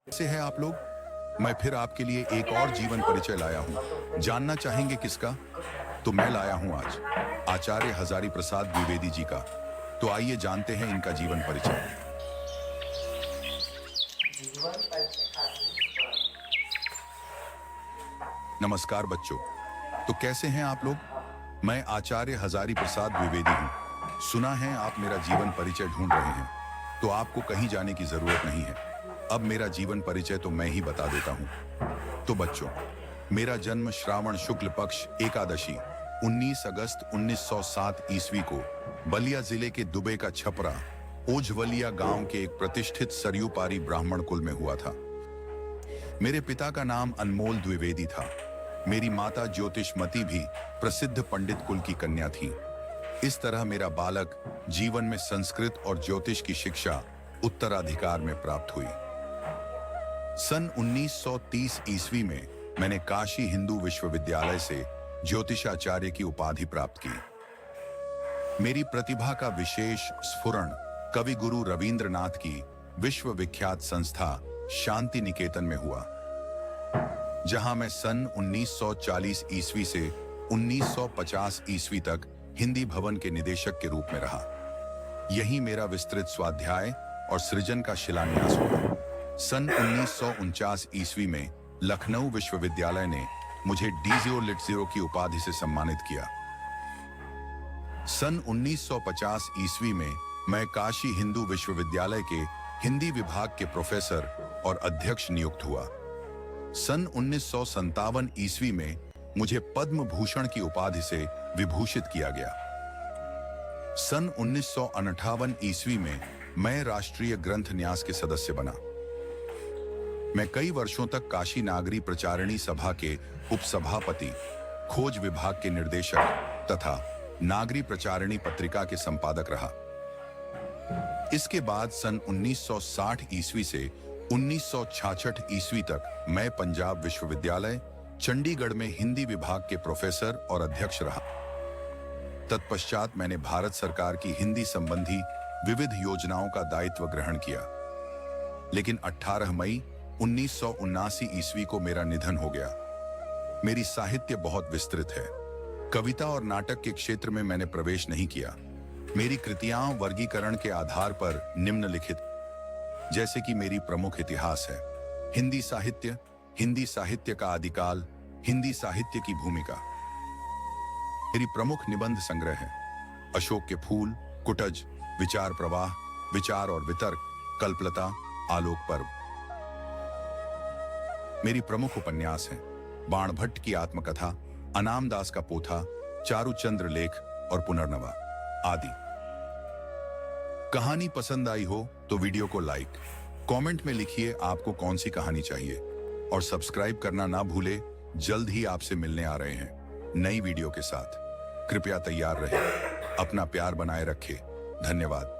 कैसे हैं आप लोग। मैं फिर आपके लिए एक और जीवन परिचय लाया हूं। जानना चाहेंगे किसका? तो मैं लाया हूं आज आचार्य हजारी प्रसाद द्विवेदी जी का। तो आइए जानते हैं इनका जीवन परिचय। नमस्कार बच्चों, तो कैसे हैं आप लोग। मैं आचार्य हजारी प्रसाद द्विवेदी हूं। सुना है आप मेरा जीवन परिचय ढूंढ रहे हैं, तो आपको कहीं जाने की जरूरत नहीं है। अब मेरा जीवन परिचय तो मैं ही बता देता हूं। तो बच्चों, मेरा जन्म श्रावण शुक्ल पक्ष एकादशी 19 अगस्त 1907 ईस्वी को बलिया जिले के दुबे का छपरा ओझवलिया गांव के एक प्रतिष्ठित सरयू पारी ब्राह्मण कुल में हुआ था। मेरे पिता का नाम अनमोल द्विवेदी था। मेरी माता ज्योतिषमती भी प्रसिद्ध पंडित कुल की कन्या थी। इस तरह मेरा बालक जीवन में संस्कृत और ज्योतिष की शिक्षा उत्तराधिकार में प्राप्त हुई। सन 1930 ईस्वी में मैंने काशी हिंदू विश्वविद्यालय से ज्योतिषाचार्य की उपाधि प्राप्त की। मेरी प्रतिभा का विशेष स्फुरण कवि गुरु रवींद्रनाथ की विश्वविख्यात संस्था शांति निकेतन में हुआ, जहां मैं सन 1940 ईस्वी से 1950 ईस्वी तक हिंदी भवन के निदेशक के रूप में रहा। यही मेरा विस्तृत स्वाध्याय और सृजन का शिलान्यास हुआ। सन 1949 ईस्वी में लखनऊ विश्वविद्यालय ने मुझे डीजियो लिट्जियो की उपाधि से सम्मानित किया। सन 1950 ईस्वी में मैं काशी हिंदू विश्वविद्यालय के हिंदी विभाग के प्रोफेसर और अध्यक्ष नियुक्त हुआ। सन 1957 ईस्वी में मुझे पद्म भूषण की उपाधि से विभूषित किया गया। सन 1958 ईस्वी में मैं राष्ट्रीय ग्रंथ न्यास के सदस्य बना। मैं कई वर्षों तक काशी नागरी प्रचारिणी सभा के उपसभापति, खोज विभाग के निर्देशक तथा नागरी प्रचारिणी पत्रिका के संपादक रहा। इसके बाद सन 1960 ईस्वी से 1966 ईस्वी तक मैं पंजाब विश्वविद्यालय चंडीगढ़ में हिंदी विभाग के प्रोफेसर और अध्यक्ष रहा। तत्पश्चात मैंने भारत सरकार की हिंदी संबंधी विविध योजनाओं का दायित्व ग्रहण किया। लेकिन 18 मई 1979 ईस्वी को मेरा निधन हो गया। मेरी साहित्य बहुत विस्तृत है। कविता और नाटक के क्षेत्र में मैंने प्रवेश नहीं किया। मेरी कृतियां वर्गीकरण के आधार पर निम्नलिखित, जैसे कि मेरी प्रमुख इतिहास है हिंदी साहित्य का आदिकाल, हिंदी साहित्य की भूमिका। मेरी प्रमुख निबंध संग्रह है अशोक के फूल, कुटज, विचार प्रवाह, विचार और वितर्क, कल्पलता, आलोक पर्व। मेरी प्रमुख उपन्यास हैं बाणभट्ट की आत्मकथा, अनाम दास का पोथा, चारुचंद्र लेख और पुनर्नवा आदि। कहानी पसंद आई हो तो वीडियो को लाइक, कमेंट में लिखिए आपको कौन सी कहानी चाहिए और सब्सक्राइब करना ना भूले। जल्द ही आपसे मिलने आ रहे हैं नई वीडियो के साथ। कृपया तैयार रहें, अपना प्यार बनाए रखें। धन्यवाद।